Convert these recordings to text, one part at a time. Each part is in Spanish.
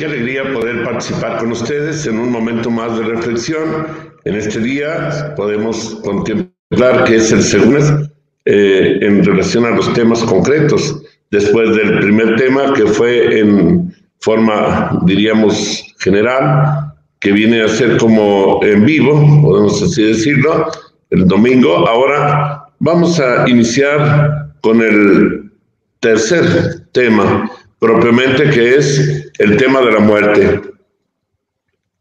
Qué alegría poder participar con ustedes en un momento más de reflexión. En este día podemos contemplar que es el segundo en relación a los temas concretos, después del primer tema que fue en forma, diríamos, general, que viene a ser como en vivo, podemos así decirlo, el domingo. Ahora vamos a iniciar con el tercer tema, propiamente, que es el tema de la muerte.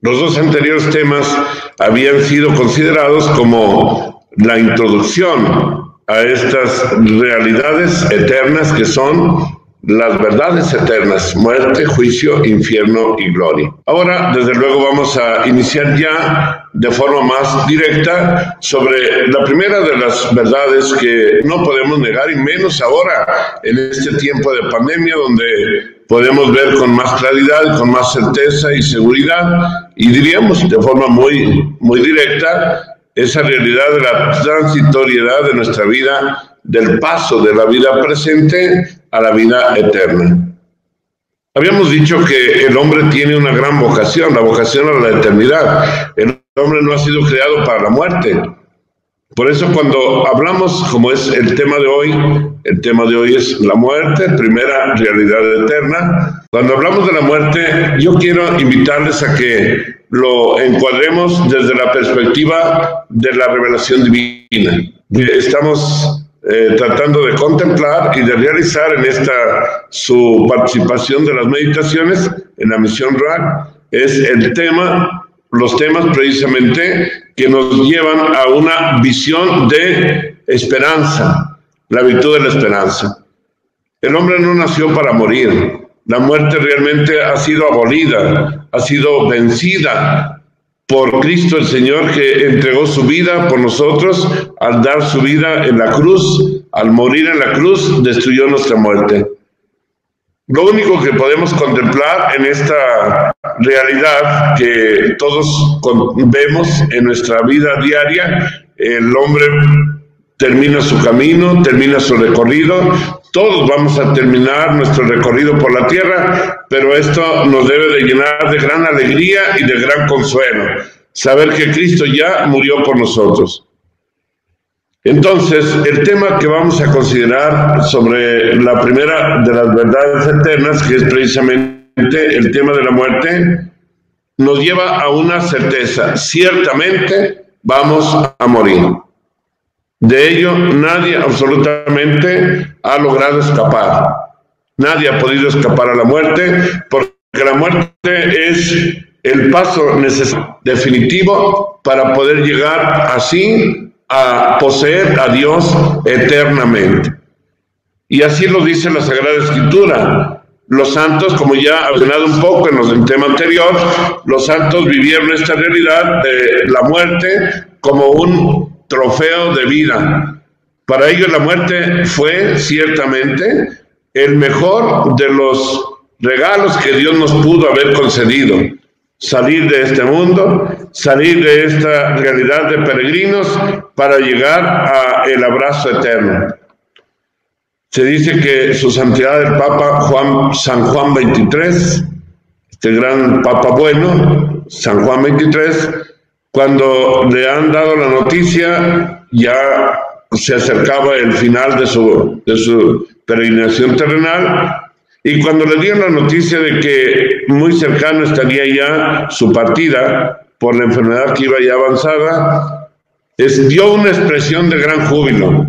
Los dos anteriores temas habían sido considerados como la introducción a estas realidades eternas que son las verdades eternas: muerte, juicio, infierno y gloria. Ahora, desde luego, vamos a iniciar ya de forma más directa sobre la primera de las verdades que no podemos negar, y menos ahora en este tiempo de pandemia, donde podemos ver con más claridad, con más certeza y seguridad, y diríamos de forma muy directa, esa realidad de la transitoriedad de nuestra vida, del paso de la vida presente a la vida eterna. Habíamos dicho que el hombre tiene una gran vocación, la vocación a la eternidad. El hombre no ha sido creado para la muerte. Por eso, cuando hablamos, como es el tema de hoy es la muerte, primera realidad eterna. Cuando hablamos de la muerte, yo quiero invitarles a que lo encuadremos desde la perspectiva de la revelación divina. Estamos tratando de contemplar y de realizar en esta su participación de las meditaciones en la misión RAC. Es los temas precisamente que nos llevan a una visión de esperanza, la virtud de la esperanza. El hombre no nació para morir. La muerte realmente ha sido abolida, ha sido vencida por Cristo el Señor, que entregó su vida por nosotros al dar su vida en la cruz. Al morir en la cruz, destruyó nuestra muerte. Lo único que podemos contemplar en esta realidad que todos vemos en nuestra vida diaria, el hombre termina su camino, termina su recorrido. Todos vamos a terminar nuestro recorrido por la tierra, pero esto nos debe de llenar de gran alegría y de gran consuelo, saber que Cristo ya murió por nosotros. Entonces, el tema que vamos a considerar sobre la primera de las verdades eternas, que es precisamente el tema de la muerte, nos lleva a una certeza: ciertamente vamos a morir. De ello nadie absolutamente ha logrado escapar. Nadie ha podido escapar a la muerte, porque la muerte es el paso necesario, definitivo, para poder llegar así a poseer a Dios eternamente. Y así lo dice la Sagrada Escritura. Los santos, como ya he mencionado un poco en el tema anterior, los santos vivieron esta realidad de la muerte como un trofeo de vida. Para ellos la muerte fue ciertamente el mejor de los regalos que Dios nos pudo haber concedido. Salir de este mundo, salir de esta realidad de peregrinos para llegar al abrazo eterno. Se dice que su santidad el Papa San Juan XXIII, este gran Papa bueno, San Juan XXIII, cuando le han dado la noticia, ya se acercaba el final de su peregrinación terrenal, y cuando le dieron la noticia de que muy cercano estaría ya su partida por la enfermedad que iba ya avanzada, dio una expresión de gran júbilo,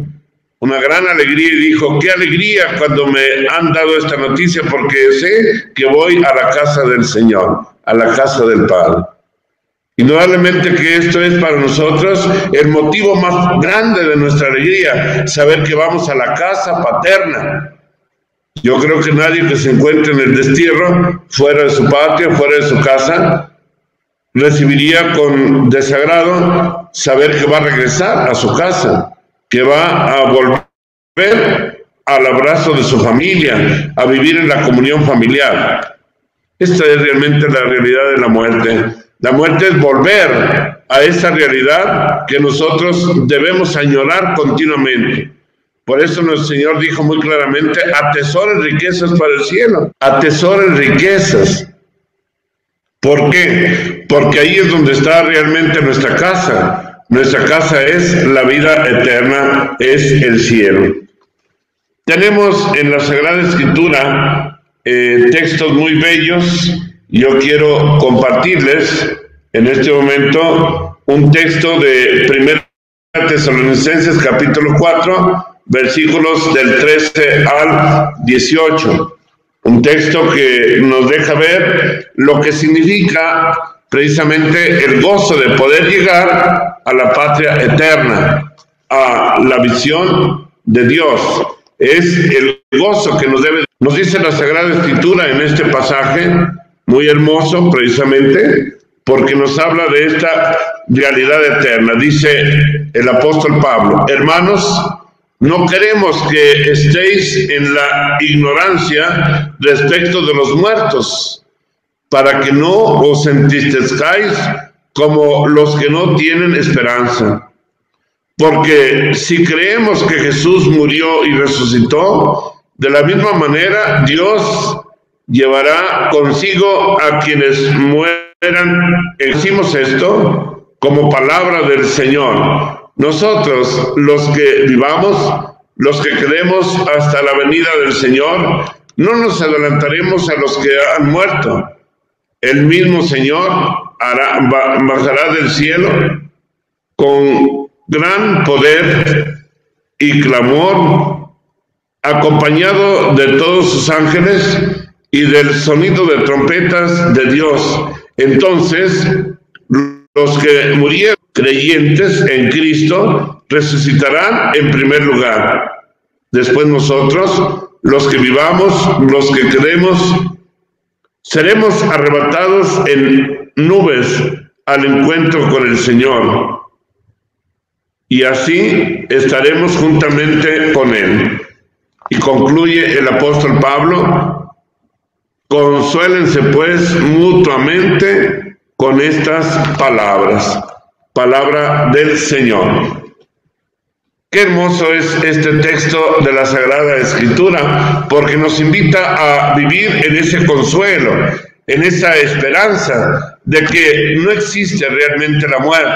una gran alegría, y dijo: qué alegría cuando me han dado esta noticia, porque sé que voy a la casa del Señor, a la casa del Padre. Indudablemente que esto es para nosotros el motivo más grande de nuestra alegría, saber que vamos a la casa paterna. Yo creo que nadie que se encuentre en el destierro, fuera de su patria, fuera de su casa, recibiría con desagrado saber que va a regresar a su casa, que va a volver al abrazo de su familia, a vivir en la comunión familiar. Esta es realmente la realidad de la muerte. La muerte es volver a esa realidad que nosotros debemos añorar continuamente. Por eso nuestro Señor dijo muy claramente: atesoren riquezas para el cielo, atesoren riquezas. ¿Por qué? Porque ahí es donde está realmente nuestra casa. Nuestra casa es la vida eterna, es el cielo. Tenemos en la Sagrada Escritura textos muy bellos. Yo quiero compartirles en este momento un texto de 1 Tesalonicenses capítulo 4, versículos del 13 al 18. Un texto que nos deja ver lo que significa precisamente el gozo de poder llegar a la patria eterna, a la visión de Dios. Es el gozo que nos dice la Sagrada Escritura en este pasaje, muy hermoso precisamente, porque nos habla de esta realidad eterna. Dice el apóstol Pablo: hermanos, no queremos que estéis en la ignorancia respecto de los muertos, para que no os entristezcáis como los que no tienen esperanza. Porque si creemos que Jesús murió y resucitó, de la misma manera Dios llevará consigo a quienes mueran. Decimos esto como palabra del Señor. Nosotros, los que vivamos, los que quedemos hasta la venida del Señor, no nos adelantaremos a los que han muerto. El mismo Señor bajará del cielo con gran poder y clamor, acompañado de todos sus ángeles y del sonido de trompetas de Dios. Entonces, los que murieron creyentes en Cristo resucitarán en primer lugar. Después nosotros, los que vivamos, los que quedemos, seremos arrebatados en nubes al encuentro con el Señor. Y así estaremos juntamente con Él. Y concluye el apóstol Pablo: consuélense pues mutuamente con estas palabras. Palabra del Señor. Qué hermoso es este texto de la Sagrada Escritura, porque nos invita a vivir en ese consuelo, en esa esperanza de que no existe realmente la muerte,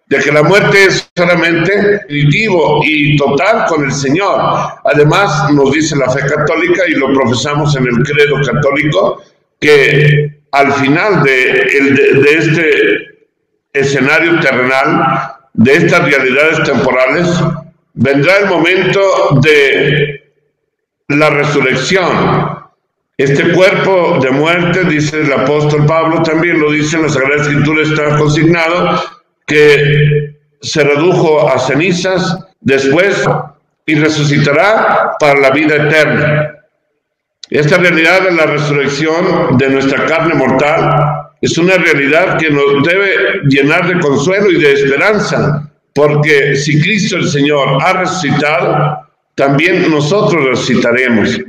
de que la muerte es solamente definitivo y total con el Señor. Además, nos dice la fe católica, y lo profesamos en el credo católico, que al final de este escenario terrenal, de estas realidades temporales, vendrá el momento de la resurrección. Este cuerpo de muerte, dice el apóstol Pablo, también lo dice en la Sagrada Escritura, está consignado, que se redujo a cenizas después y resucitará para la vida eterna. Esta realidad de la resurrección de nuestra carne mortal es una realidad que nos debe llenar de consuelo y de esperanza, porque si Cristo el Señor ha resucitado, también nosotros resucitaremos.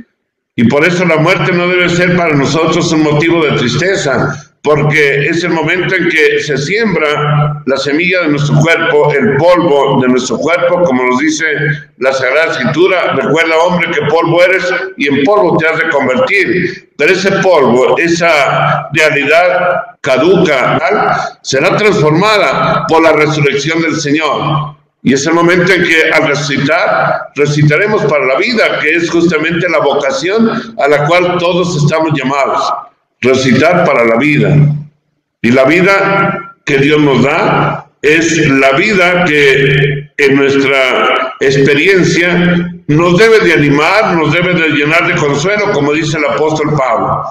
Y por eso la muerte no debe ser para nosotros un motivo de tristeza, porque es el momento en que se siembra la semilla de nuestro cuerpo, el polvo de nuestro cuerpo, como nos dice la Sagrada Escritura: recuerda, hombre, que polvo eres y en polvo te has de convertir. Pero ese polvo, esa realidad caduca, será transformada por la resurrección del Señor. Y es el momento en que al resucitar, resucitaremos para la vida, que es justamente la vocación a la cual todos estamos llamados. Resucitar para la vida. Y la vida que Dios nos da es la vida que en nuestra experiencia nos debe de animar, nos debe de llenar de consuelo, como dice el apóstol Pablo.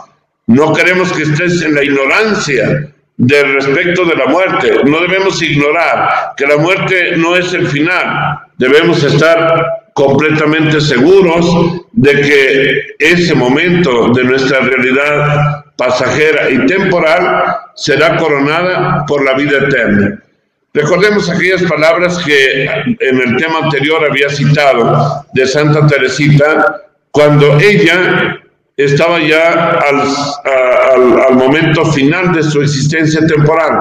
No queremos que estés en la ignorancia del respecto de la muerte. No debemos ignorar que la muerte no es el final. Debemos estar completamente seguros de que ese momento de nuestra realidad pasajera y temporal será coronada por la vida eterna. Recordemos aquellas palabras que en el tema anterior había citado de Santa Teresita, cuando ella estaba ya al momento final de su existencia temporal.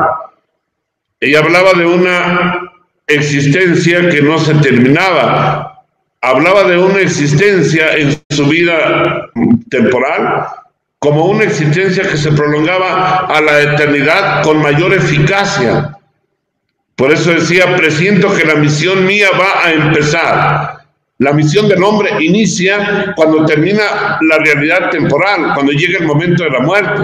Ella hablaba de una existencia que no se terminaba, hablaba de una existencia en su vida temporal como una existencia que se prolongaba a la eternidad con mayor eficacia. Por eso decía, presiento que la misión mía va a empezar. La misión del hombre inicia cuando termina la realidad temporal, cuando llega el momento de la muerte.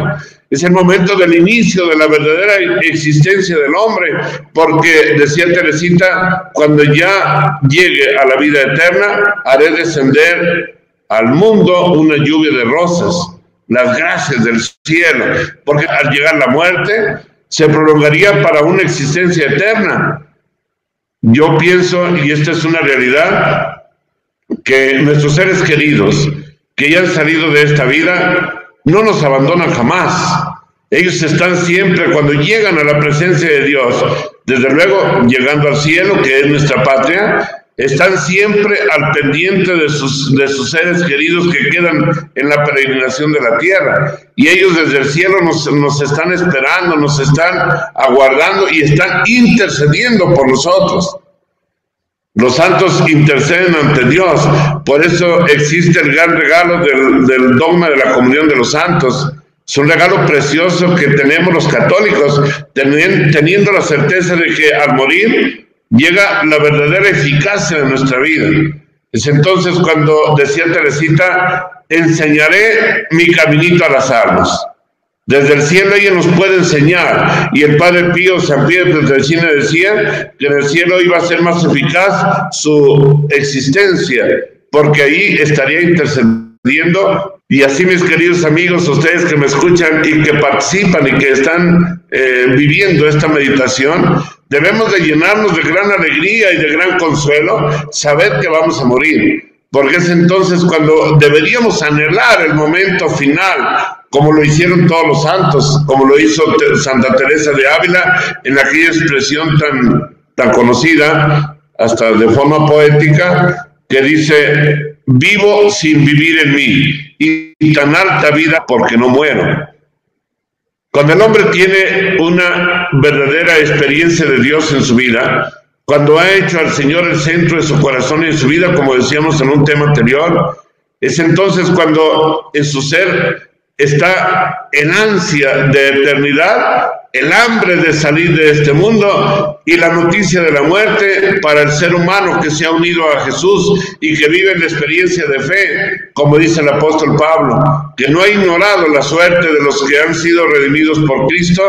Es el momento del inicio de la verdadera existencia del hombre, porque, decía Teresita, cuando ya llegue a la vida eterna, haré descender al mundo una lluvia de rosas, las gracias del cielo, porque al llegar la muerte, se prolongaría para una existencia eterna. Yo pienso, y esta es una realidad, que nuestros seres queridos que ya han salido de esta vida no nos abandonan jamás. Ellos están siempre, cuando llegan a la presencia de Dios, desde luego llegando al cielo, que es nuestra patria, están siempre al pendiente de sus seres queridos que quedan en la peregrinación de la tierra. Y ellos desde el cielo nos están esperando, nos están aguardando y están intercediendo por nosotros. Los santos interceden ante Dios. Por eso existe el gran regalo del dogma de la comunión de los santos. Es un regalo precioso que tenemos los católicos, teniendo la certeza de que al morir llega la verdadera eficacia de nuestra vida. Es entonces cuando decía Teresita, enseñaré mi caminito a las almas. Desde el cielo ella nos puede enseñar, y el Padre Pío, San Pío de Pietrelcina decía que en el cielo iba a ser más eficaz su existencia, porque ahí estaría intercediendo. Y así, mis queridos amigos, ustedes que me escuchan y que participan y que están viviendo esta meditación, debemos de llenarnos de gran alegría y de gran consuelo, saber que vamos a morir, porque es entonces cuando deberíamos anhelar el momento final, como lo hicieron todos los santos, como lo hizo Santa Teresa de Ávila en aquella expresión tan conocida, hasta de forma poética, que dice, vivo sin vivir en mí, y tan alta vida porque no muero. Cuando el hombre tiene una verdadera experiencia de Dios en su vida, cuando ha hecho al Señor el centro de su corazón y en su vida, como decíamos en un tema anterior, es entonces cuando en su ser está el ansia de eternidad, el hambre de salir de este mundo y la noticia de la muerte para el ser humano que se ha unido a Jesús y que vive la experiencia de fe, como dice el apóstol Pablo, que no ha ignorado la suerte de los que han sido redimidos por Cristo.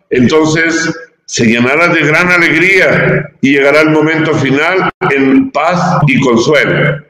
Entonces se llenará de gran alegría y llegará el momento final en paz y consuelo.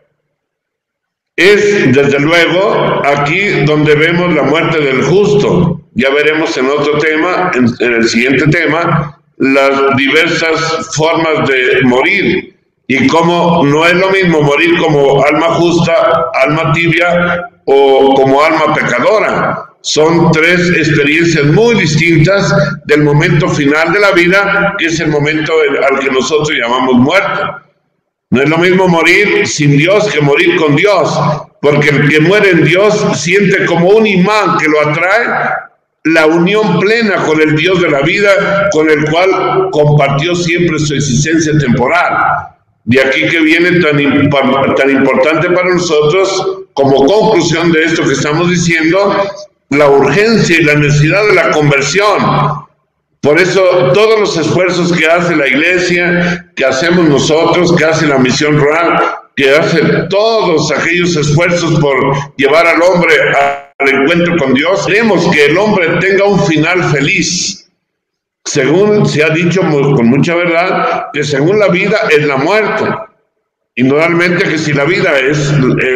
Es, desde luego, aquí donde vemos la muerte del justo. Ya veremos en otro tema, en el siguiente tema, las diversas formas de morir y cómo no es lo mismo morir como alma justa, alma tibia o como alma pecadora. Son tres experiencias muy distintas del momento final de la vida, que es el momento al que nosotros llamamos muerte. No es lo mismo morir sin Dios que morir con Dios, porque el que muere en Dios siente como un imán que lo atrae la unión plena con el Dios de la vida, con el cual compartió siempre su existencia temporal. De aquí que viene tan importante para nosotros, como conclusión de esto que estamos diciendo, la urgencia y la necesidad de la conversión. Por eso todos los esfuerzos que hace la Iglesia, que hacemos nosotros, que hace la Misión Rural, que hace todos aquellos esfuerzos por llevar al hombre al encuentro con Dios, queremos que el hombre tenga un final feliz. Según se ha dicho con mucha verdad, que según la vida es la muerte. Indudablemente que si la vida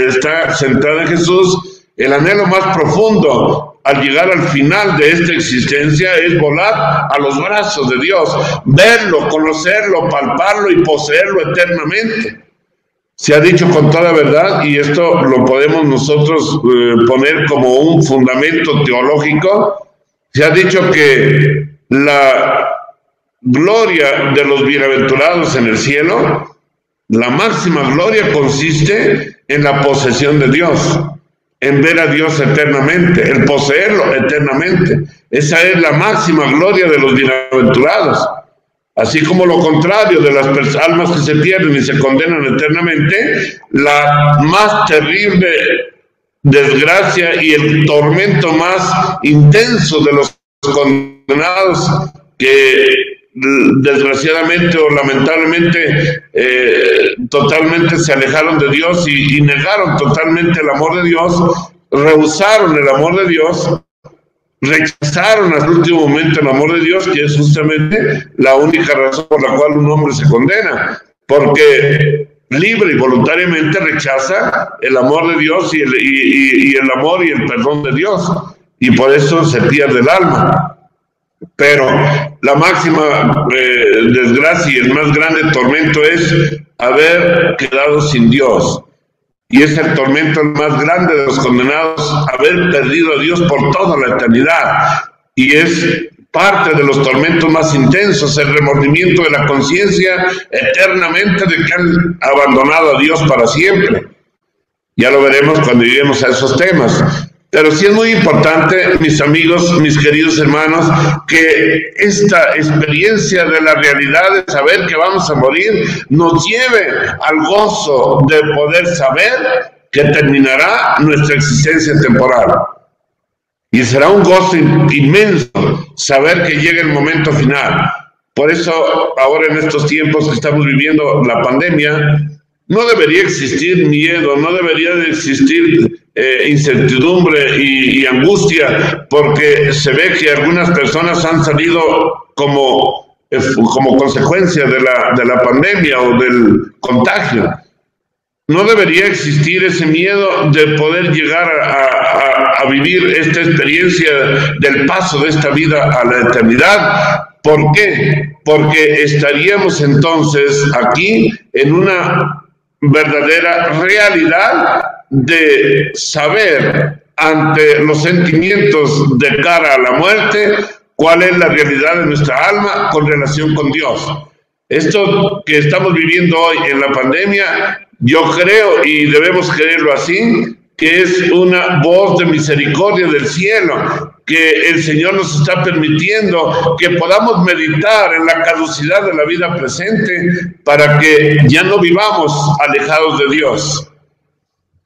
está centrada en Jesús, el anhelo más profundo al llegar al final de esta existencia es volar a los brazos de Dios, verlo, conocerlo, palparlo y poseerlo eternamente. Se ha dicho con toda verdad, y esto lo podemos nosotros poner como un fundamento teológico, se ha dicho que la gloria de los bienaventurados en el cielo, la máxima gloria consiste en la posesión de Dios, en ver a Dios eternamente, el poseerlo eternamente. Esa es la máxima gloria de los bienaventurados. Así como lo contrario de las almas que se pierden y se condenan eternamente, la más terrible desgracia y el tormento más intenso de los condenados que desgraciadamente o lamentablemente totalmente se alejaron de Dios y negaron totalmente el amor de Dios, rehusaron el amor de Dios, rechazaron hasta el último momento el amor de Dios, que es justamente la única razón por la cual un hombre se condena, porque libre y voluntariamente rechaza el amor de Dios y el amor y el perdón de Dios, y por eso se pierde el alma. Pero la máxima desgracia y el más grande tormento es haber quedado sin Dios. Y es el tormento más grande de los condenados, haber perdido a Dios por toda la eternidad. Y es parte de los tormentos más intensos, el remordimiento de la conciencia eternamente de que han abandonado a Dios para siempre. Ya lo veremos cuando lleguemos a esos temas. Pero sí es muy importante, mis amigos, mis queridos hermanos, que esta experiencia de la realidad de saber que vamos a morir nos lleve al gozo de poder saber que terminará nuestra existencia temporal. Y será un gozo inmenso saber que llega el momento final. Por eso, ahora en estos tiempos que estamos viviendo la pandemia, no debería existir miedo, no debería de existir incertidumbre y angustia, porque se ve que algunas personas han salido como consecuencia de la pandemia o del contagio. No debería existir ese miedo de poder llegar a vivir esta experiencia del paso de esta vida a la eternidad. ¿Por qué? Porque estaríamos entonces aquí en una verdadera realidad de saber ante los sentimientos de cara a la muerte cuál es la realidad de nuestra alma con relación con Dios. Esto que estamos viviendo hoy en la pandemia, yo creo, y debemos creerlo así, que es una voz de misericordia del cielo, que el Señor nos está permitiendo que podamos meditar en la caducidad de la vida presente para que ya no vivamos alejados de Dios.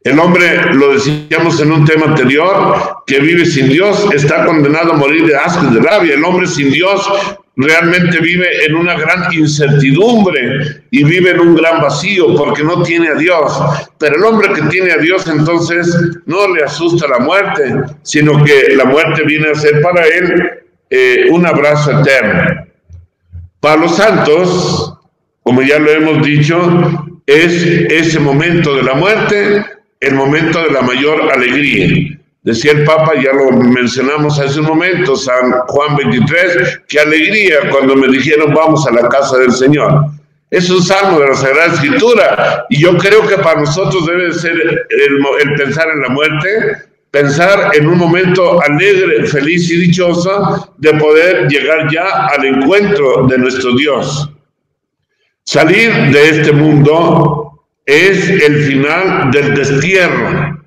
El hombre, lo decíamos en un tema anterior, que vive sin Dios está condenado a morir de asco y de rabia. El hombre sin Dios realmente vive en una gran incertidumbre y vive en un gran vacío porque no tiene a Dios. Pero el hombre que tiene a Dios entonces no le asusta la muerte, sino que la muerte viene a ser para él un abrazo eterno. Para los santos, como ya lo hemos dicho, es ese momento de la muerte el momento de la mayor alegría. Decía el Papa, ya lo mencionamos hace un momento, San Juan 23, qué alegría cuando me dijeron vamos a la casa del Señor. Es un salmo de la Sagrada Escritura y yo creo que para nosotros debe ser el pensar en la muerte, pensar en un momento alegre, feliz y dichoso de poder llegar ya al encuentro de nuestro Dios. Salir de este mundo es el final del destierro.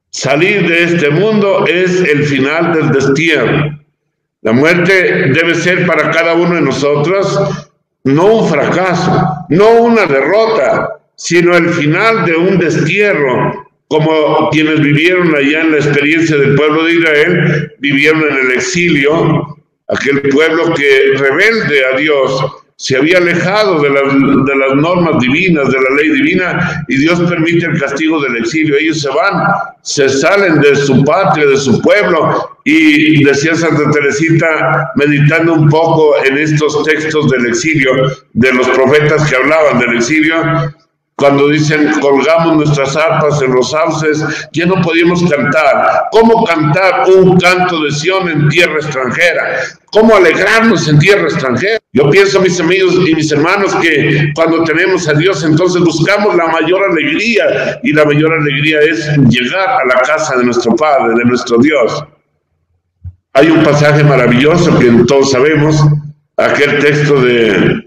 Salir de este mundo es el final del destierro. La muerte debe ser para cada uno de nosotros no un fracaso, no una derrota, sino el final de un destierro, como quienes vivieron allá en la experiencia del pueblo de Israel, vivieron en el exilio, aquel pueblo que rebelde a Dios, se había alejado de las normas divinas, de la ley divina, y Dios permite el castigo del exilio. Ellos se van, se salen de su patria, de su pueblo, y decía Santa Teresita, meditando un poco en estos textos del exilio, de los profetas que hablaban del exilio, cuando dicen, colgamos nuestras arpas en los sauces, ya no podíamos cantar. ¿Cómo cantar un canto de Sión en tierra extranjera? ¿Cómo alegrarnos en tierra extranjera? Yo pienso, mis amigos y mis hermanos, que cuando tenemos a Dios, entonces buscamos la mayor alegría, y la mayor alegría es llegar a la casa de nuestro Padre, de nuestro Dios. Hay un pasaje maravilloso que todos sabemos, aquel texto de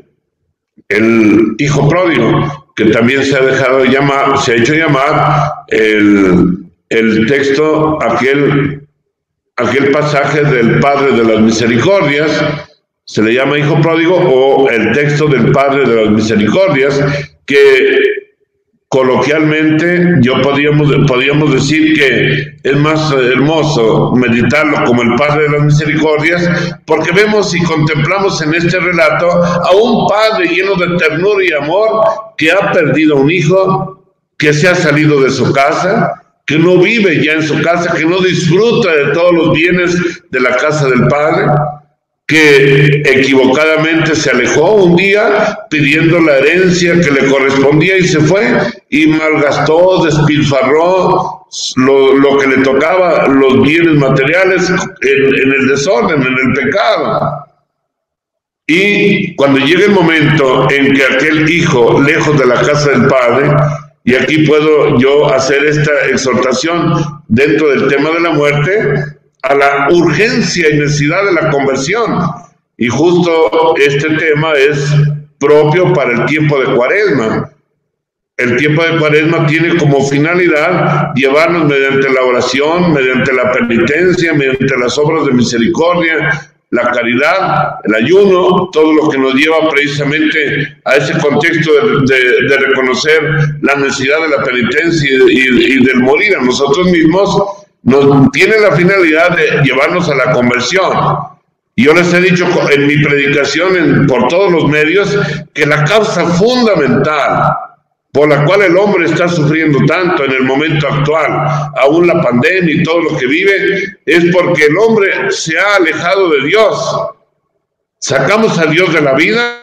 el hijo pródigo, que también se ha dejado llamar, se ha hecho llamar el texto, aquel pasaje del Padre de las Misericordias, se le llama hijo pródigo, o el texto del Padre de las Misericordias, que coloquialmente, podríamos decir que es más hermoso meditarlo como el Padre de las Misericordias, porque vemos y contemplamos en este relato a un padre lleno de ternura y amor que ha perdido un hijo, que se ha salido de su casa, que no vive ya en su casa, que no disfruta de todos los bienes de la casa del Padre, que equivocadamente se alejó un día pidiendo la herencia que le correspondía y se fue y malgastó, despilfarró lo que le tocaba, los bienes materiales en el desorden, en el pecado. Y cuando llega el momento en que aquel hijo, lejos de la casa del Padre, y aquí puedo yo hacer esta exhortación dentro del tema de la muerte, a la urgencia y necesidad de la conversión. Y justo este tema es propio para el tiempo de Cuaresma. El tiempo de Cuaresma tiene como finalidad llevarnos mediante la oración, mediante la penitencia, mediante las obras de misericordia, la caridad, el ayuno, todo lo que nos lleva precisamente a ese contexto de reconocer la necesidad de la penitencia y del morir a nosotros mismos, nos tiene la finalidad de llevarnos a la conversión. Y yo les he dicho en mi predicación por todos los medios que la causa fundamental por la cual el hombre está sufriendo tanto en el momento actual, aún la pandemia y todo lo que vive, es porque el hombre se ha alejado de Dios. Sacamos a Dios de la vida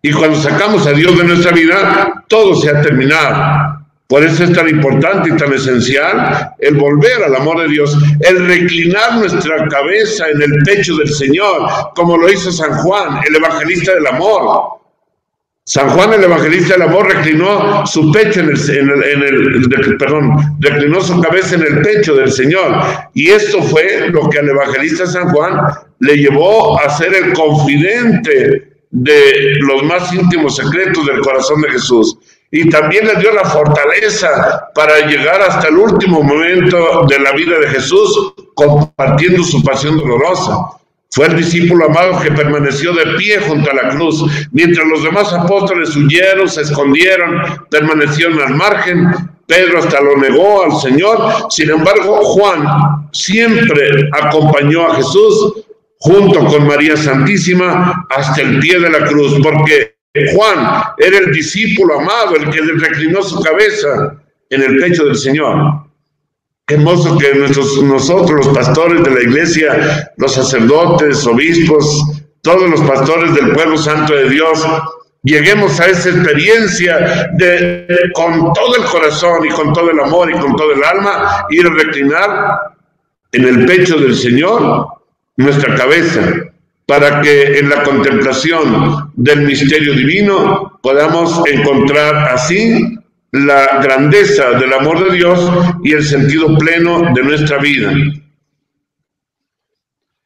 y cuando sacamos a Dios de nuestra vida, todo se ha terminado. Por eso es tan importante y tan esencial el volver al amor de Dios, el reclinar nuestra cabeza en el pecho del Señor, como lo hizo San Juan, el evangelista del amor. San Juan, el evangelista del amor, reclinó su pecho reclinó su cabeza en el pecho del Señor. Y esto fue lo que al evangelista San Juan le llevó a ser el confidente de los más íntimos secretos del corazón de Jesús. Y también le dio la fortaleza para llegar hasta el último momento de la vida de Jesús, compartiendo su pasión dolorosa. Fue el discípulo amado que permaneció de pie junto a la cruz, mientras los demás apóstoles huyeron, se escondieron, permanecieron al margen. Pedro hasta lo negó al Señor. Sin embargo, Juan siempre acompañó a Jesús junto con María Santísima hasta el pie de la cruz, porque Juan era el discípulo amado, el que reclinó su cabeza en el pecho del Señor. Qué hermoso que nosotros, los pastores de la iglesia, los sacerdotes, obispos, todos los pastores del pueblo santo de Dios, lleguemos a esa experiencia de con todo el corazón y con todo el amor y con todo el alma, ir a reclinar en el pecho del Señor nuestra cabeza, para que en la contemplación del misterio divino podamos encontrar así la grandeza del amor de Dios y el sentido pleno de nuestra vida.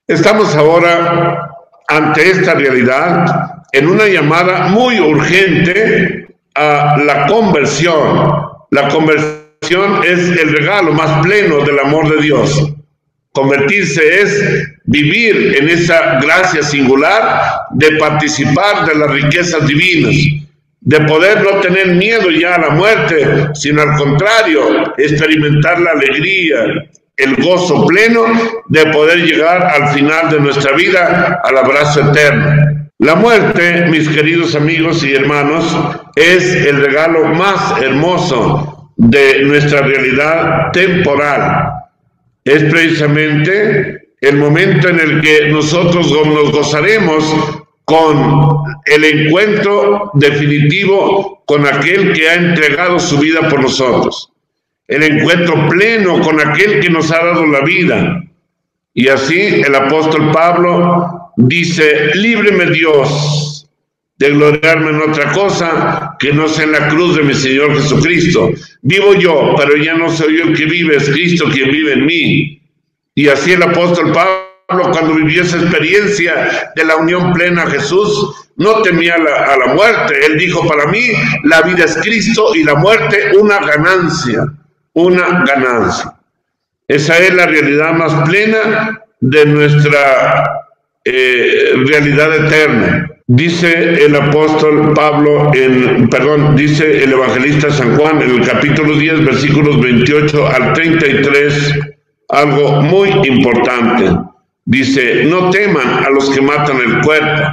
Estamos ahora ante esta realidad en una llamada muy urgente a la conversión. La conversión es el regalo más pleno del amor de Dios. Convertirse es vivir en esa gracia singular de participar de las riquezas divinas, de poder no tener miedo ya a la muerte, sino al contrario, experimentar la alegría, el gozo pleno de poder llegar al final de nuestra vida al abrazo eterno. La muerte, mis queridos amigos y hermanos, es el regalo más hermoso de nuestra realidad temporal. Es precisamente el momento en el que nosotros nos gozaremos con el encuentro definitivo con aquel que ha entregado su vida por nosotros, el encuentro pleno con aquel que nos ha dado la vida. Y así el apóstol Pablo dice: líbreme Dios de gloriarme en otra cosa que no sea en la cruz de mi Señor Jesucristo. Vivo yo, pero ya no soy yo el que vive, es Cristo quien vive en mí. Y así el apóstol Pablo, cuando vivió esa experiencia de la unión plena a Jesús, no temía a la muerte. Él dijo: para mí la vida es Cristo y la muerte una ganancia, una ganancia. Esa es la realidad más plena de nuestra realidad eterna. Dice el apóstol Pablo, dice el evangelista San Juan en el capítulo 10, versículos 28 al 33, algo muy importante. Dice, no teman a los que matan el cuerpo,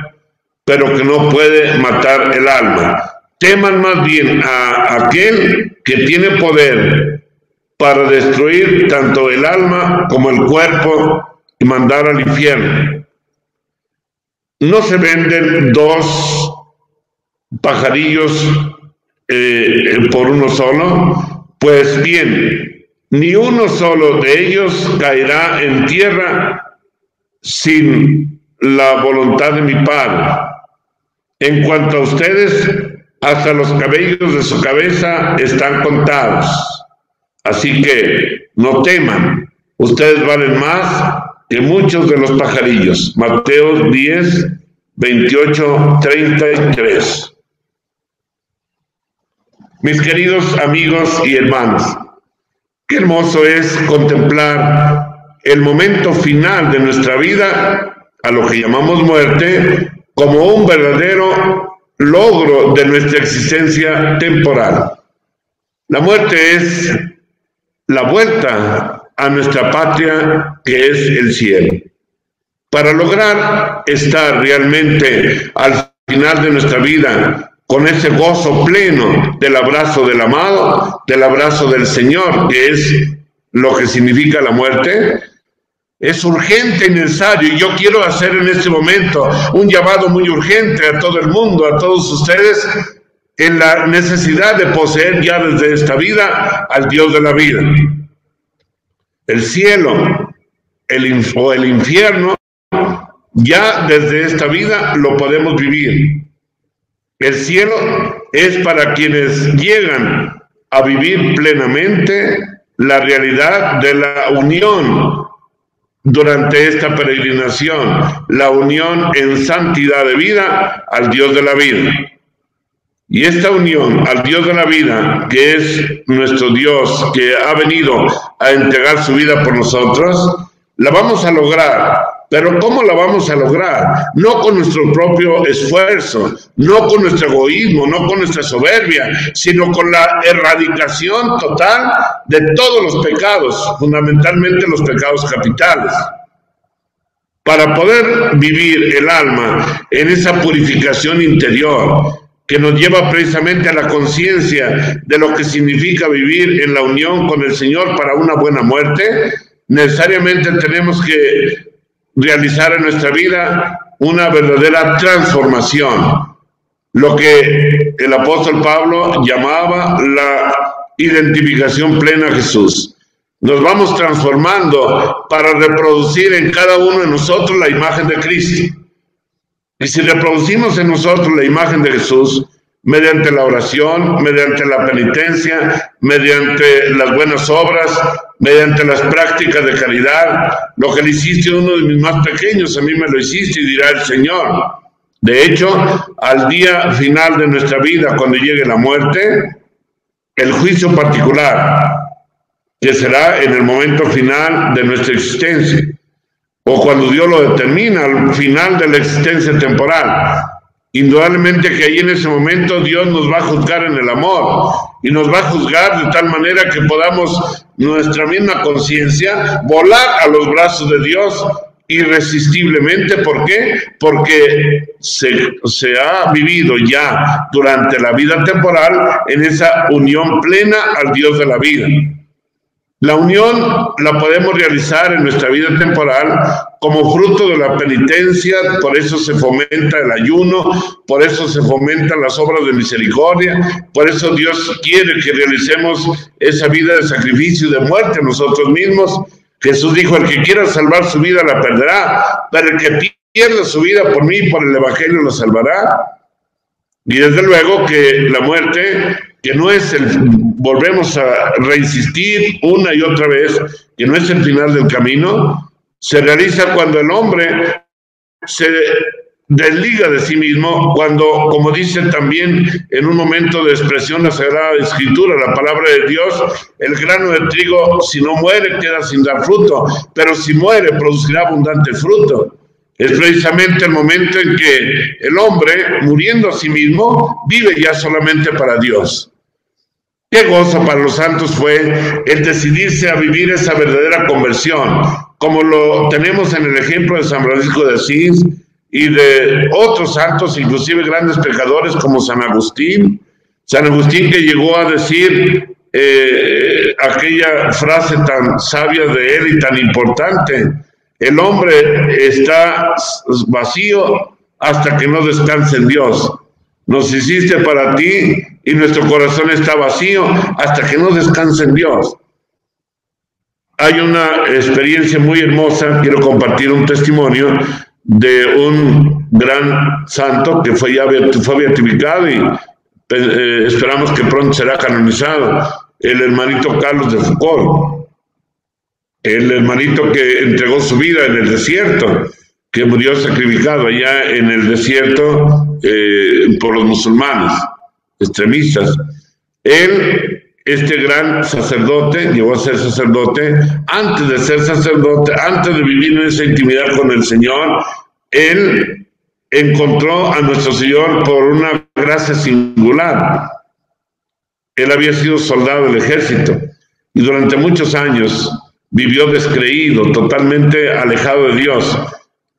pero que no puede matar el alma. Teman más bien a aquel que tiene poder para destruir tanto el alma como el cuerpo y mandar al infierno. No se venden dos pajarillos por uno solo, pues bien, ni uno solo de ellos caerá en tierra sin la voluntad de mi Padre. En cuanto a ustedes, hasta los cabellos de su cabeza están contados. Así que no teman, ustedes valen más que muchos de los pajarillos. Mateo 10, 28, 33. Mis queridos amigos y hermanos, qué hermoso es contemplar el momento final de nuestra vida, a lo que llamamos muerte, como un verdadero logro de nuestra existencia temporal. La muerte es la vuelta a nuestra patria, que es el cielo. Para lograr estar realmente al final de nuestra vida con ese gozo pleno del abrazo del amado, del abrazo del Señor, que es lo que significa la muerte, es urgente y necesario. Y yo quiero hacer en este momento un llamado muy urgente a todo el mundo, a todos ustedes, en la necesidad de poseer ya desde esta vida al Dios de la vida. El cielo o el infierno, ya desde esta vida lo podemos vivir. El cielo es para quienes llegan a vivir plenamente la realidad de la unión durante esta peregrinación, la unión en santidad de vida al Dios de la vida. Y esta unión al Dios de la vida, que es nuestro Dios, que ha venido a entregar su vida por nosotros, la vamos a lograr. Pero ¿cómo la vamos a lograr? No con nuestro propio esfuerzo, no con nuestro egoísmo, no con nuestra soberbia, sino con la erradicación total de todos los pecados, fundamentalmente los pecados capitales. Para poder vivir el alma en esa purificación interior, que nos lleva precisamente a la conciencia de lo que significa vivir en la unión con el Señor para una buena muerte, necesariamente tenemos que realizar en nuestra vida una verdadera transformación, lo que el apóstol Pablo llamaba la identificación plena a Jesús. Nos vamos transformando para reproducir en cada uno de nosotros la imagen de Cristo. Y si reproducimos en nosotros la imagen de Jesús, mediante la oración, mediante la penitencia, mediante las buenas obras, mediante las prácticas de caridad, lo que le hiciste a uno de mis más pequeños, a mí me lo hiciste, y dirá el Señor. De hecho, al día final de nuestra vida, cuando llegue la muerte, el juicio particular, que será en el momento final de nuestra existencia, o cuando Dios lo determina, al final de la existencia temporal. Indudablemente que ahí en ese momento Dios nos va a juzgar en el amor, y nos va a juzgar de tal manera que podamos, nuestra misma conciencia, volar a los brazos de Dios irresistiblemente. ¿Por qué? Porque se ha vivido ya durante la vida temporal en esa unión plena al Dios de la vida. La unión la podemos realizar en nuestra vida temporal como fruto de la penitencia, por eso se fomenta el ayuno, por eso se fomentan las obras de misericordia, por eso Dios quiere que realicemos esa vida de sacrificio y de muerte nosotros mismos. Jesús dijo, el que quiera salvar su vida la perderá, pero el que pierda su vida por mí, por el Evangelio, la salvará. Y desde luego que la muerte, que no es volvemos a reinsistir una y otra vez, que no es el final del camino, se realiza cuando el hombre se desliga de sí mismo, cuando, como dice también en un momento de expresión la Sagrada Escritura, la palabra de Dios, el grano de trigo, si no muere, queda sin dar fruto, pero si muere, producirá abundante fruto. Es precisamente el momento en que el hombre, muriendo a sí mismo, vive ya solamente para Dios. Qué gozo para los santos fue el decidirse a vivir esa verdadera conversión, como lo tenemos en el ejemplo de San Francisco de Asís y de otros santos, inclusive grandes pecadores como San Agustín. San Agustín, que llegó a decir aquella frase tan sabia de él y tan importante: el hombre está vacío hasta que no descanse en Dios. Nos hiciste para ti y nuestro corazón está vacío hasta que no descanse en Dios. Hay una experiencia muy hermosa, quiero compartir un testimonio de un gran santo que fue beatificado y esperamos que pronto será canonizado, el hermanito Carlos de Foucault, el hermanito que entregó su vida en el desierto, que murió sacrificado allá en el desierto por los musulmanes extremistas. Él, este gran sacerdote, llegó a ser sacerdote. Antes de ser sacerdote, antes de vivir en esa intimidad con el Señor, él encontró a nuestro Señor por una gracia singular. Él había sido soldado del ejército y durante muchos años vivió descreído, totalmente alejado de Dios.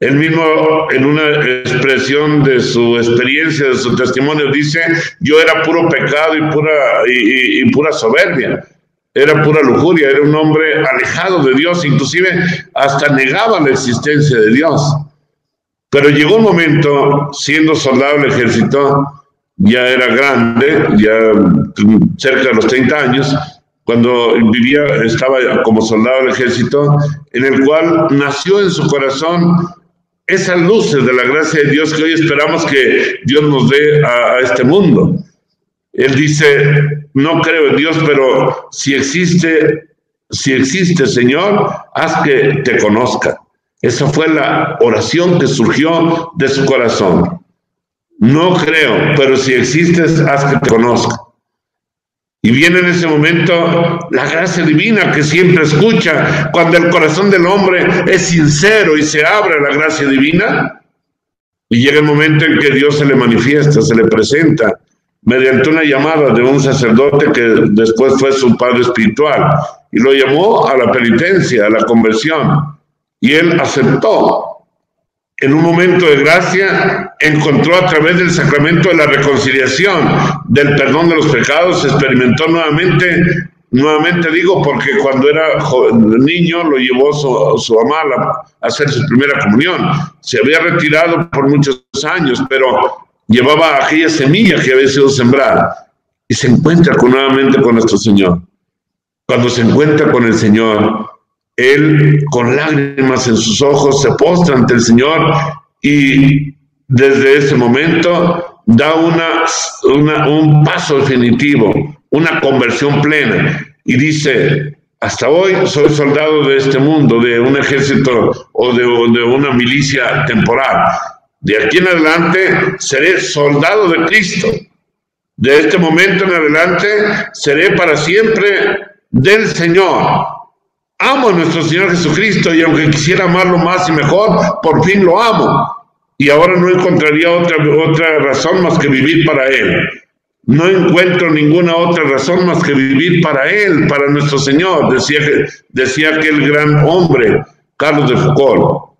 Él mismo, en una expresión de su experiencia, de su testimonio, dice: yo era puro pecado y pura soberbia, era pura lujuria, era un hombre alejado de Dios, inclusive hasta negaba la existencia de Dios. Pero llegó un momento, siendo soldado del ejército, ya era grande, ya cerca de los 30 años, cuando estaba como soldado del ejército, en el cual nació en su corazón esas luces de la gracia de Dios que hoy esperamos que Dios nos dé a este mundo. Él dice: no creo en Dios, pero si existe, Señor, haz que te conozca. Esa fue la oración que surgió de su corazón. No creo, pero si existes, haz que te conozca. Y viene en ese momento la gracia divina que siempre escucha cuando el corazón del hombre es sincero y se abre a la gracia divina. Y llega el momento en que Dios se le manifiesta, se le presenta mediante una llamada de un sacerdote que después fue su padre espiritual, y lo llamó a la penitencia, a la conversión, y él aceptó. En un momento de gracia encontró, a través del sacramento de la reconciliación, del perdón de los pecados, experimentó nuevamente digo, porque cuando era niño lo llevó su mamá a hacer su primera comunión. Se había retirado por muchos años, pero llevaba aquella semilla que había sido sembrada, y se encuentra nuevamente con nuestro Señor. Cuando se encuentra con el Señor, él, con lágrimas en sus ojos, se postra ante el Señor, y desde ese momento da un paso definitivo, una conversión plena, y dice: hasta hoy soy soldado de este mundo, de un ejército o de una milicia temporal. De aquí en adelante seré soldado de Cristo. De este momento en adelante seré para siempre del Señor. Amo a nuestro Señor Jesucristo, y aunque quisiera amarlo más y mejor, por fin lo amo. Y ahora no encontraría otra razón más que vivir para Él. No encuentro ninguna otra razón más que vivir para Él, para nuestro Señor, decía aquel gran hombre, Carlos de Foucault.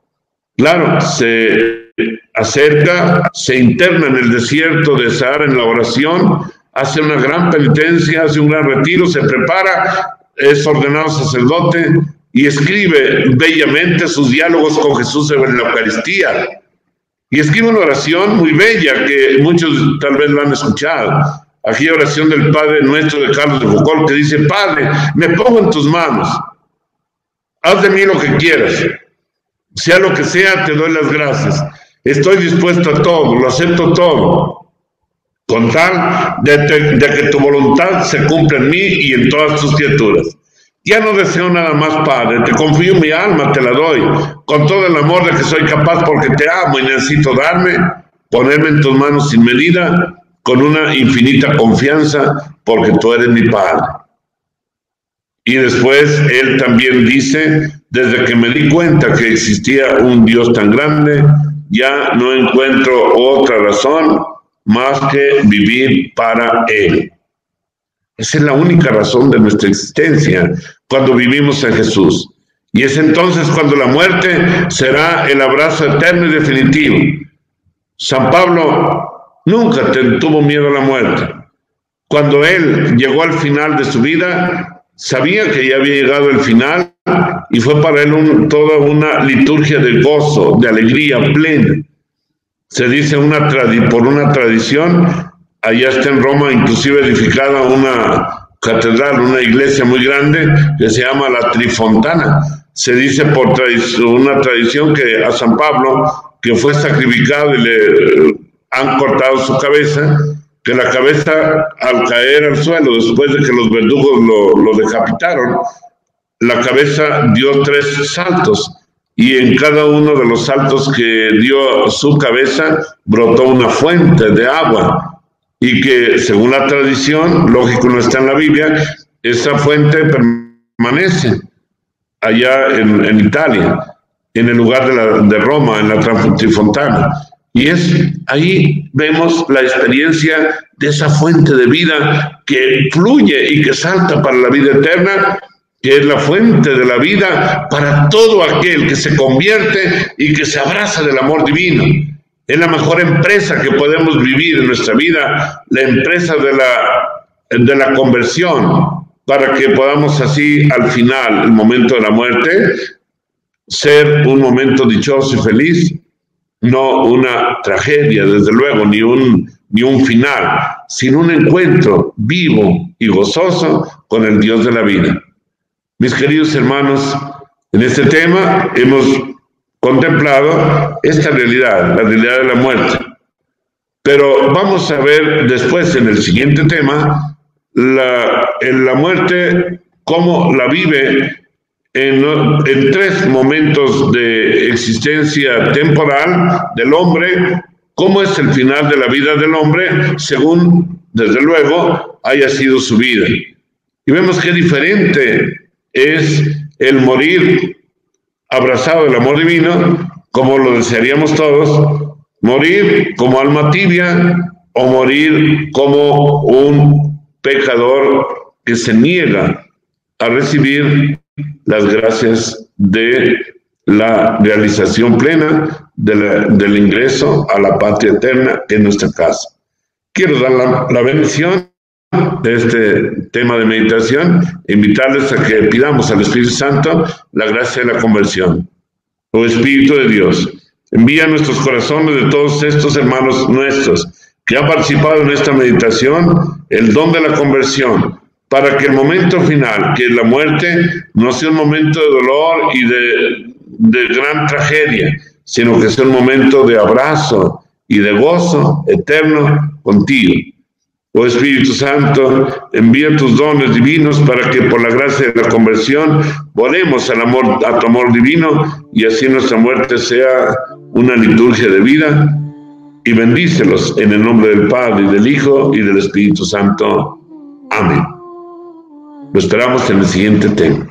Claro, se acerca, se interna en el desierto de Sahara en la oración, hace una gran penitencia, hace un gran retiro, se prepara, es ordenado sacerdote y escribe bellamente sus diálogos con Jesús en la Eucaristía. Y escribe una oración muy bella que muchos tal vez la han escuchado. Aquella oración del Padre Nuestro de Carlos de Foucault, que dice: Padre, me pongo en tus manos, haz de mí lo que quieras, sea lo que sea, te doy las gracias, estoy dispuesto a todo, lo acepto todo, con tal de que tu voluntad se cumpla en mí y en todas tus criaturas. Ya no deseo nada más, Padre, te confío mi alma, te la doy, con todo el amor de que soy capaz, porque te amo y necesito ponerme en tus manos sin medida, con una infinita confianza, porque tú eres mi Padre. Y después él también dice: Desde que me di cuenta que existía un Dios tan grande, ya no encuentro otra razón más que vivir para Él. Esa es la única razón de nuestra existencia cuando vivimos en Jesús. Y es entonces cuando la muerte será el abrazo eterno y definitivo. San Pablo nunca tuvo miedo a la muerte. Cuando él llegó al final de su vida, sabía que ya había llegado el final y fue para él toda una liturgia de gozo, de alegría plena. Se dice por una tradición, allá está en Roma inclusive edificada una catedral, una iglesia muy grande que se llama la Trifontana. Se dice por una tradición que a San Pablo, que fue sacrificado y le han cortado su cabeza, que la cabeza al caer al suelo, después de que los verdugos lo decapitaron, la cabeza dio 3 saltos y en cada uno de los saltos que dio su cabeza brotó una fuente de agua y que según la tradición, lógico no está en la Biblia, esa fuente permanece allá en Italia, en el lugar de Roma, en la Trifontana. Y ahí vemos la experiencia de esa fuente de vida que fluye y que salta para la vida eterna, que es la fuente de la vida para todo aquel que se convierte y que se abraza del amor divino. Es la mejor empresa que podemos vivir en nuestra vida, la empresa de la conversión, para que podamos así al final, el momento de la muerte, ser un momento dichoso y feliz, no una tragedia, desde luego, ni un final, sino un encuentro vivo y gozoso con el Dios de la vida. Mis queridos hermanos, en este tema hemos contemplado esta realidad, la realidad de la muerte. Pero vamos a ver después, en el siguiente tema, la muerte, cómo la vive en 3 momentos de existencia temporal del hombre, cómo es el final de la vida del hombre, según, desde luego, haya sido su vida. Y vemos qué diferente es el morir abrazado del amor divino, como lo desearíamos todos, morir como alma tibia o morir como un pecador que se niega a recibir las gracias de la realización plena del ingreso a la patria eterna en nuestra casa. Quiero dar la bendición de este tema de meditación, invitarles a que pidamos al Espíritu Santo la gracia de la conversión. Oh Espíritu de Dios, envía a nuestros corazones de todos estos hermanos nuestros que han participado en esta meditación el don de la conversión, para que el momento final, que es la muerte, no sea un momento de dolor y de gran tragedia, sino que sea un momento de abrazo y de gozo eterno contigo. Oh Espíritu Santo, envía tus dones divinos para que por la gracia de la conversión volemos a tu amor divino y así nuestra muerte sea una liturgia de vida. Y bendícelos en el nombre del Padre, y del Hijo, y del Espíritu Santo. Amén. Lo esperamos en el siguiente tema.